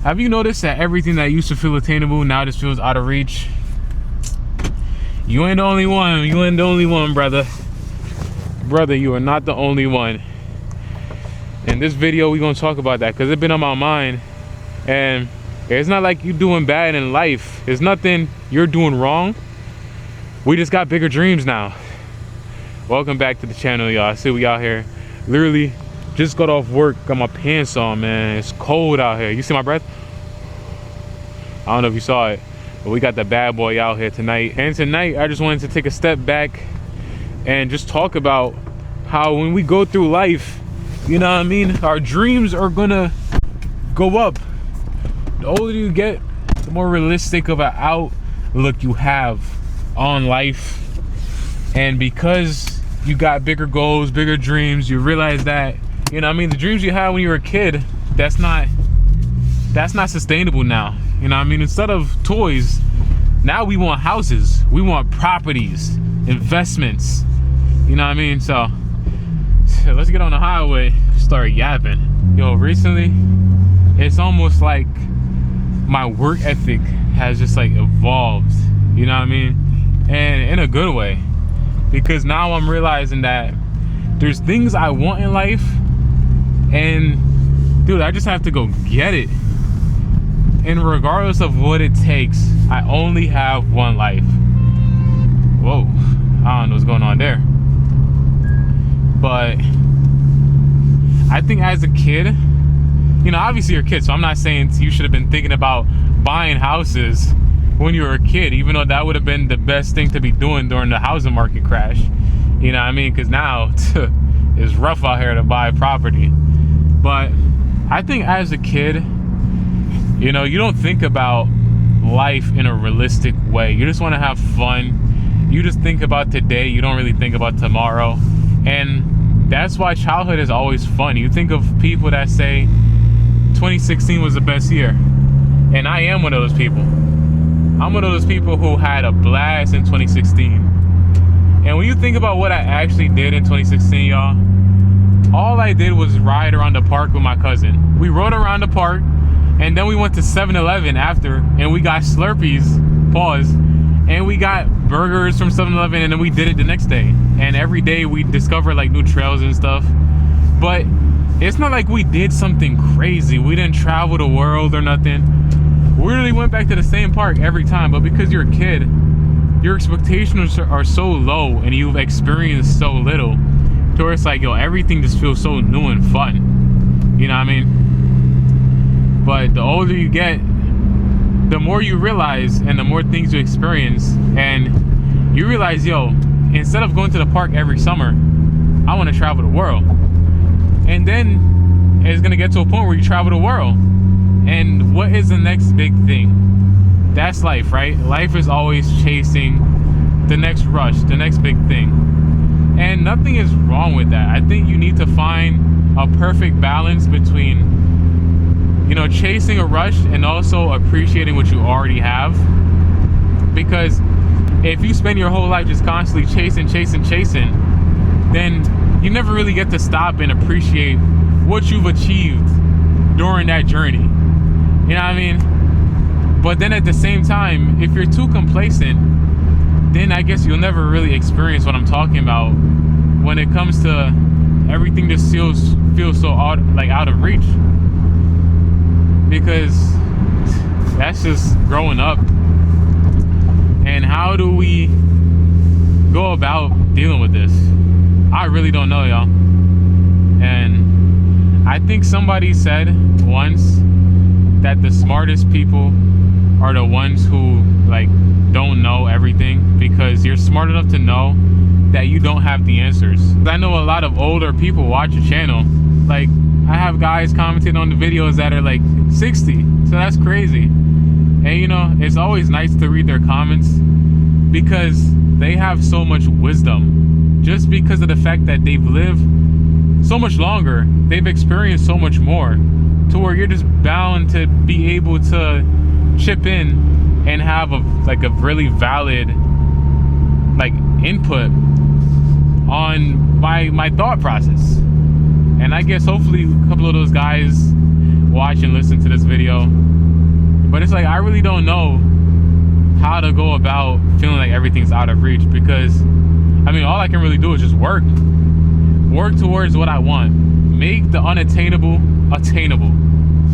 Have you noticed that everything that used to feel attainable now just feels out of reach? You ain't the only one. You ain't the only one, brother. Brother, you are not the only one. In this video, we're gonna talk about that because it's been on my mind. And it's not like you doing bad in life. It's nothing you're doing wrong. We just got bigger dreams now. Welcome back to the channel, y'all. I see we out here. Literally just got off work, got my pants on, man. It's cold out here. You see my breath? I don't know if you saw it, but we got the bad boy out here tonight. And tonight, I just wanted to take a step back and just talk about how when we go through life, you know what I mean? Our dreams are gonna go up. The older you get, the more realistic of an outlook you have on life. And because you got bigger goals, bigger dreams, you realize that, you know what I mean, the dreams you had when you were a kid, that's not sustainable now. You know what I mean? Instead of toys, now we want houses, we want properties, investments. You know what I mean? So let's get on the highway, start yapping. Yo, recently, it's almost like my work ethic has just like evolved. You know what I mean? And in a good way. Because now I'm realizing that there's things I want in life, and dude, I just have to go get it. And regardless of what it takes, I only have one life. Whoa, I don't know what's going on there. But I think as a kid, you know, obviously you're a kid, so I'm not saying you should have been thinking about buying houses when you were a kid, even though that would have been the best thing to be doing during the housing market crash. You know what I mean? Because now it's rough out here to buy property. But I think as a kid, you know, you don't think about life in a realistic way. You just want to have fun. You just think about today. You don't really think about tomorrow. And that's why childhood is always fun. You think of people that say 2016 was the best year. And I am one of those people. I'm one of those people who had a blast in 2016. And when you think about what I actually did in 2016, y'all, all I did was ride around the park with my cousin. We rode around the park, and then we went to 7-Eleven after, and we got Slurpees, pause, and we got burgers from 7-Eleven, and then we did it the next day. And every day we discovered like new trails and stuff. But it's not like we did something crazy. We didn't travel the world or nothing. We really went back to the same park every time, but because you're a kid, your expectations are so low and you've experienced so little, to where it's like, yo, everything just feels so new and fun. You know what I mean? But the older you get, the more you realize and the more things you experience, and you realize, yo, instead of going to the park every summer, I want to travel the world. And then it's gonna get to a point where you travel the world. And what is the next big thing? That's life, right? Life is always chasing the next rush, the next big thing. And nothing is wrong with that. I think you need to find a perfect balance between, you know, chasing a rush and also appreciating what you already have. Because if you spend your whole life just constantly chasing, then you never really get to stop and appreciate what you've achieved during that journey. You know what I mean? But then at the same time, if you're too complacent, then I guess you'll never really experience what I'm talking about when it comes to everything just feels so out of reach. Because that's just growing up. And how do we go about dealing with this? I really don't know, y'all. And I think somebody said once that the smartest people are the ones who like don't know everything, because you're smart enough to know that you don't have the answers. I know a lot of older people watch your channel. Like, I have guys commenting on the videos that are like 60, so that's crazy. And you know, it's always nice to read their comments because they have so much wisdom, just because of the fact that they've lived so much longer, they've experienced so much more, to where you're just bound to be able to chip in and have a really valid like input on my thought process. And I guess hopefully a couple of those guys watch and listen to this video it's like I really don't know how to go about feeling like everything's out of reach, because I mean, all I can really do is just work towards what I want, make the unattainable attainable.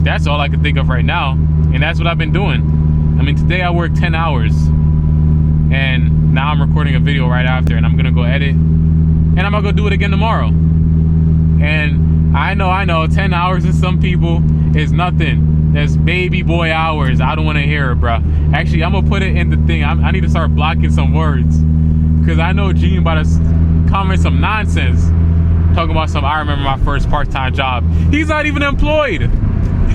That's all I can think of right now, and that's what I've been doing. I mean, today I worked 10 hours, and now I'm recording a video right after, and I'm gonna go edit, and I'm gonna go do it again tomorrow. And I know 10 hours to some people is nothing. That's baby boy hours. I don't want to hear it, bro. Actually, I'm gonna put it in the thing. I need to start blocking some words, because I know Gene about to comment some nonsense talking about some, I remember my first part-time job. He's not even employed.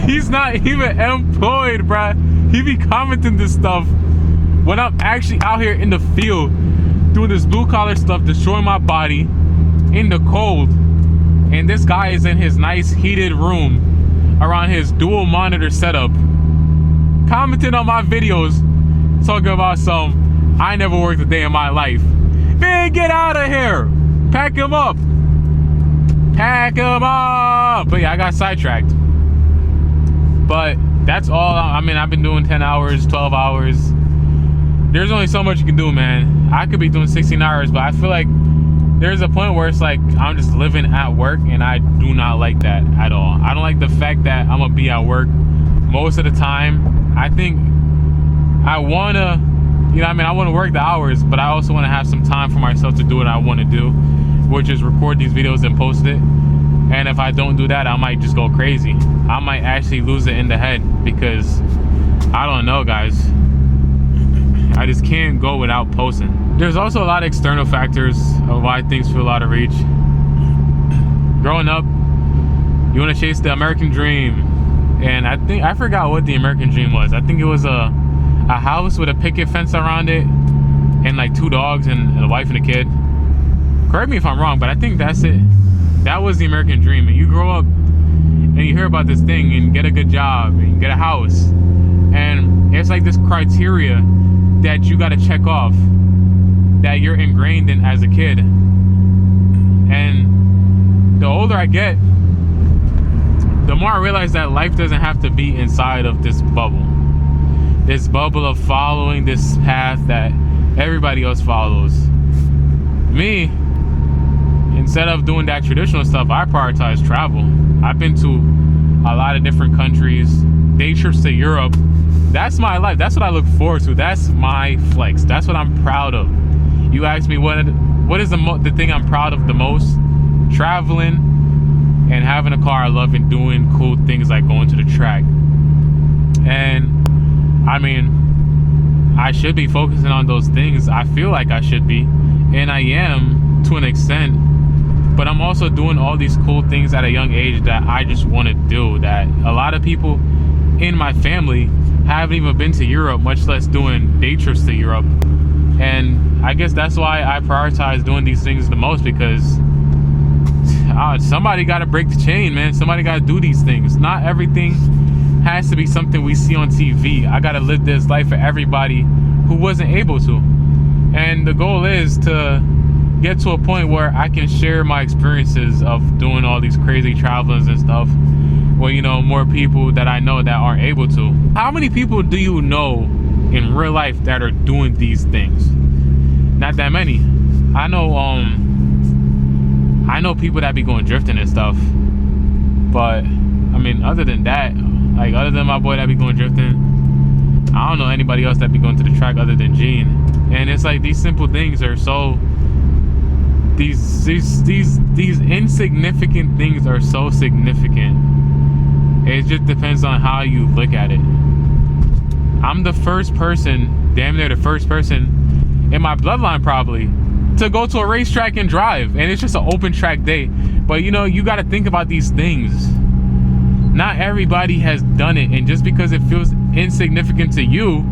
He's not even employed, bruh. He be commenting this stuff when I'm actually out here in the field doing this blue-collar stuff, destroying my body in the cold. And this guy is in his nice heated room around his dual monitor setup, commenting on my videos, talking about some, I never worked a day in my life. Man, get out of here. Pack him up. Pack him up. But yeah, I got sidetracked. But that's all. I mean, I've been doing 10 hours, 12 hours. There's only so much you can do, man. I could be doing 16 hours, but I feel like there's a point where it's like I'm just living at work, and I do not like that at all. I don't like the fact that I'm gonna be at work most of the time. I think I wanna, you know, I mean, I wanna work the hours, but I also wanna have some time for myself to do what I wanna do, which is record these videos and post it. And if I don't do that, I might just go crazy. I might actually lose it in the head, because I don't know, guys. I just can't go without posting. There's also a lot of external factors of why things feel out of reach. Growing up, you want to chase the American dream, and I forgot what the American dream was. I think it was a house with a picket fence around it, and like 2 dogs and a wife and a kid. Correct me if I'm wrong, but I think that's it. That was the American dream. And you grow up and you hear about this thing and get a good job and get a house, and it's like this criteria that you got to check off, that you're ingrained in as a kid. And the older I get, the more I realize that life doesn't have to be inside of this bubble of following this path that everybody else follows. Me, instead of doing that traditional stuff, I prioritize travel. I've been to a lot of different countries, day trips to Europe. That's my life. That's what I look forward to. That's my flex. That's what I'm proud of. You ask me what is the thing I'm proud of the most? Traveling and having a car I love, and doing cool things like going to the track. And I mean, I should be focusing on those things. I feel like I should be, and I am to an extent. But I'm also doing all these cool things at a young age that I just want to do, that a lot of people in my family haven't even been to Europe, much less doing day trips to Europe. And I guess that's why I prioritize doing these things the most, because somebody got to break the chain, man. Somebody got to do these things. Not everything has to be something we see on TV. I got to live this life for everybody who wasn't able to. And the goal is to get to a point where I can share my experiences of doing all these crazy travelings and stuff with, you know, more people that I know that aren't able to. How many people do you know in real life that are doing these things? Not that many. I know people that be going drifting and stuff, but I mean, other than that, like other than my boy that be going drifting, I don't know anybody else that be going to the track other than Gene. And it's like these simple things are so, these insignificant things are so significant. It just depends on how you look at it. I'm the first person, damn near the first person in my bloodline probably, to go to a racetrack and drive, and it's just an open track day. But you know, you got to think about these things. Not everybody has done it, and just because it feels insignificant to you,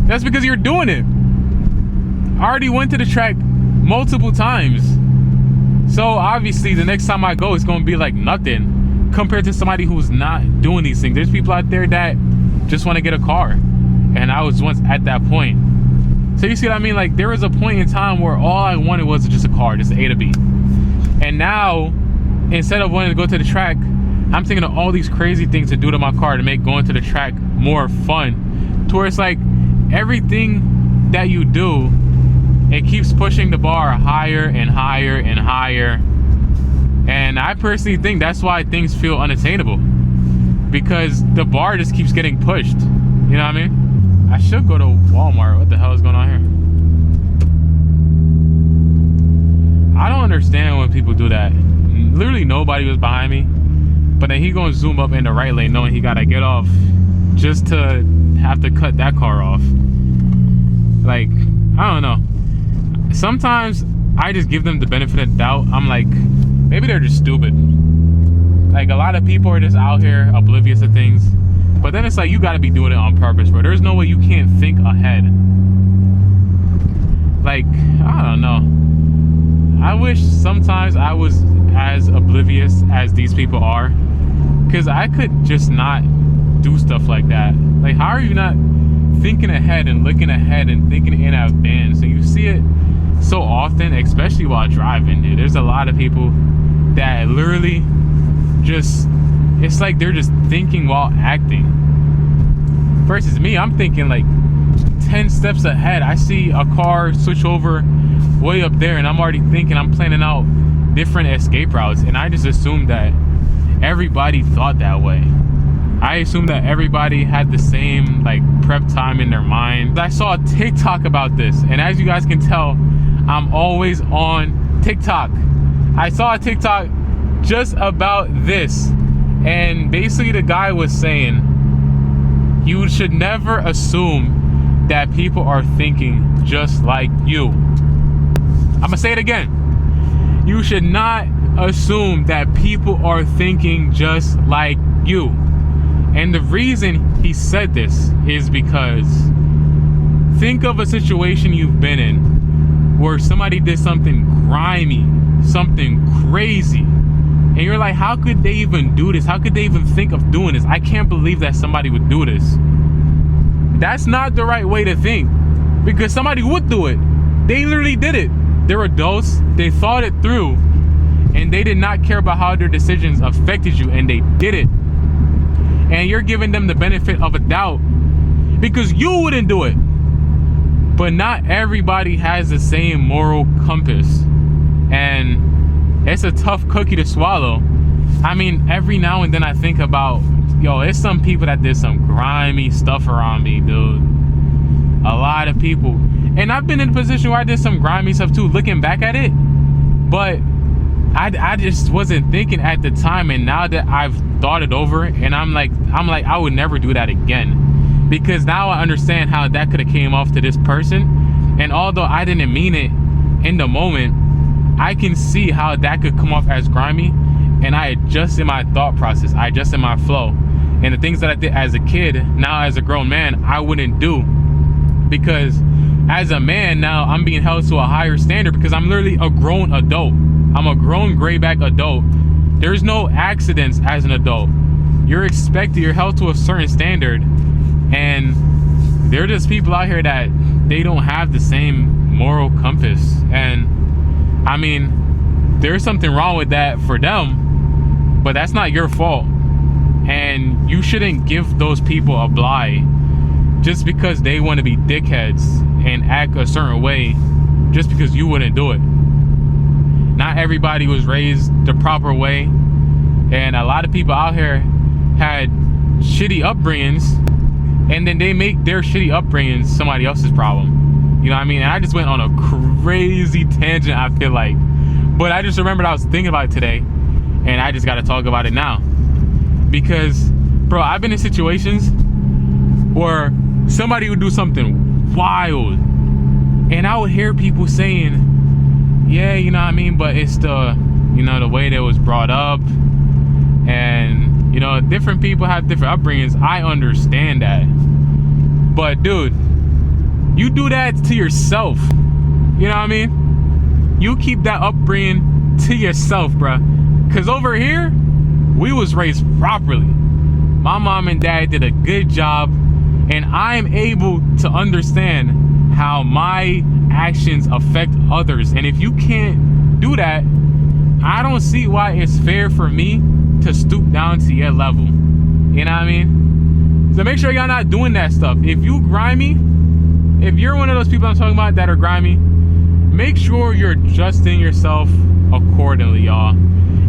that's because you're doing it. I already went to the track multiple times, so obviously the next time I go, it's gonna be like nothing compared to somebody who's not doing these things. There's people out there that just want to get a car, and I was once at that point. So you see what I mean? Like, there was a point in time where all I wanted was just a car, just A to B. And now, instead of wanting to go to the track, I'm thinking of all these crazy things to do to my car to make going to the track more fun. To where it's like everything that you do, it keeps pushing the bar higher and higher and higher. And I personally think that's why things feel unattainable, because the bar just keeps getting pushed. You know what I mean? I should go to Walmart. What the hell is going on here? I don't understand when people do that. Literally nobody was behind me, but then he gonna zoom up in the right lane knowing he gotta get off just to have to cut that car off. Like, I don't know. Sometimes I just give them the benefit of the doubt. I'm like, maybe they're just stupid. Like, a lot of people are just out here oblivious to things. But then it's like, you gotta be doing it on purpose, bro. There's no way you can't think ahead. Like, I don't know. I wish sometimes I was as oblivious as these people are, because I could just not do stuff like that. Like, how are you not thinking ahead and looking ahead and thinking in advance? And you see it so often, especially while driving, dude. There's a lot of people that literally just, it's like they're just thinking while acting. Versus me, I'm thinking like 10 steps ahead. I see a car switch over way up there and I'm already thinking, I'm planning out different escape routes, and I just assumed that everybody thought that way. I assumed that everybody had the same like prep time in their mind. I saw a TikTok about this, and as you guys can tell, I'm always on TikTok. I saw a TikTok just about this, and basically the guy was saying, you should never assume that people are thinking just like you. I'm gonna say it again. You should not assume that people are thinking just like you. And the reason he said this is because think of a situation you've been in where somebody did something grimy, something crazy, and you're like, how could they even do this? How could they even think of doing this? I can't believe that somebody would do this. That's not the right way to think, because somebody would do it. They literally did it. They're adults, they thought it through, and they did not care about how their decisions affected you, and they did it. And you're giving them the benefit of a doubt because you wouldn't do it. But not everybody has the same moral compass, and it's a tough cookie to swallow. I mean, every now and then I think about, yo, it's some people that did some grimy stuff around me, dude. A lot of people. And I've been in a position where I did some grimy stuff too, looking back at it. But I just wasn't thinking at the time, and now that I've thought it over, and I'm like, I would never do that again, because now I understand how that could have came off to this person. And although I didn't mean it in the moment, I can see how that could come off as grimy, and I adjust in my thought process, I adjust in my flow. And the things that I did as a kid, now as a grown man, I wouldn't do, because as a man now, I'm being held to a higher standard, because I'm literally a grown adult. I'm a grown grayback adult. There's no accidents as an adult. You're expected, you're held to a certain standard, and there are just people out here that they don't have the same moral compass. And I mean, there's something wrong with that for them, but that's not your fault. And you shouldn't give those people a bly just because they want to be dickheads and act a certain way just because you wouldn't do it. Not everybody was raised the proper way, and a lot of people out here had shitty upbringings, and then they make their shitty upbringings somebody else's problem. You know what I mean? And I just went on a crazy tangent, I feel like, but I just remembered I was thinking about it today, and I just got to talk about it now. Because, bro, I've been in situations where somebody would do something wild, and I would hear people saying, yeah, you know what I mean, but it's the, you know, the way that it was brought up, and, you know, different people have different upbringings. I understand that. But, dude, you do that to yourself. You know what I mean? You keep that upbringing to yourself, bruh. Because over here, we was raised properly. My mom and dad did a good job, and I'm able to understand how my actions affect others. And if you can't do that, I don't see why it's fair for me to stoop down to your level. You know what I mean? So make sure y'all not doing that stuff. If you grimy, if you're one of those people I'm talking about that are grimy, make sure you're adjusting yourself accordingly, y'all.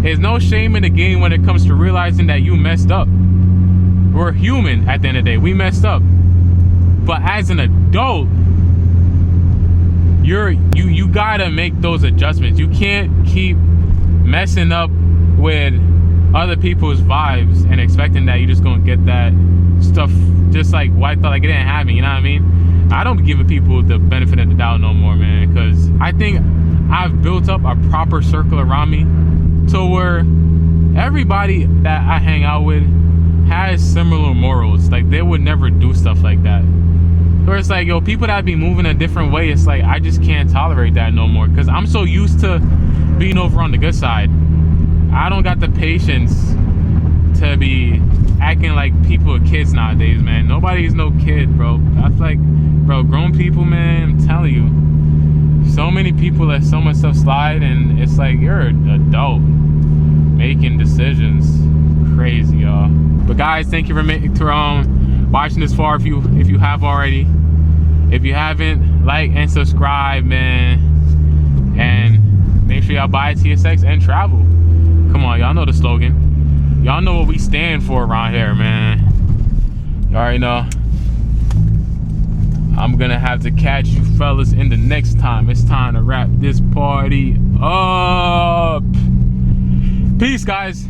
There's no shame in the game when it comes to realizing that you messed up. We're human at the end of the day. We messed up. But as an adult, you gotta make those adjustments. You can't keep messing up with other people's vibes and expecting that you're just gonna get that stuff just like wiped out like it didn't happen. You know what I mean? I don't be giving people the benefit of the doubt no more, man, because I think I've built up a proper circle around me to where everybody that I hang out with has similar morals. Like, they would never do stuff like that. Where it's like, yo, people that be moving a different way, it's like, I just can't tolerate that no more, because I'm so used to being over on the good side. I don't got the patience to be acting like people are kids nowadays, man. Nobody's no kid, bro. I feel like, bro, grown people, man, I'm telling you, so many people let so much stuff slide, and it's like, you're an adult making decisions. Crazy, y'all. But guys, thank you for watching this far. If you have already, if you haven't, like and subscribe, man, and make sure y'all buy a TSX and travel. Come on, y'all know the slogan. Y'all know what we stand for around here, man. You already know. I'm gonna have to catch you fellas in the next time. It's time to wrap this party up. Peace, guys.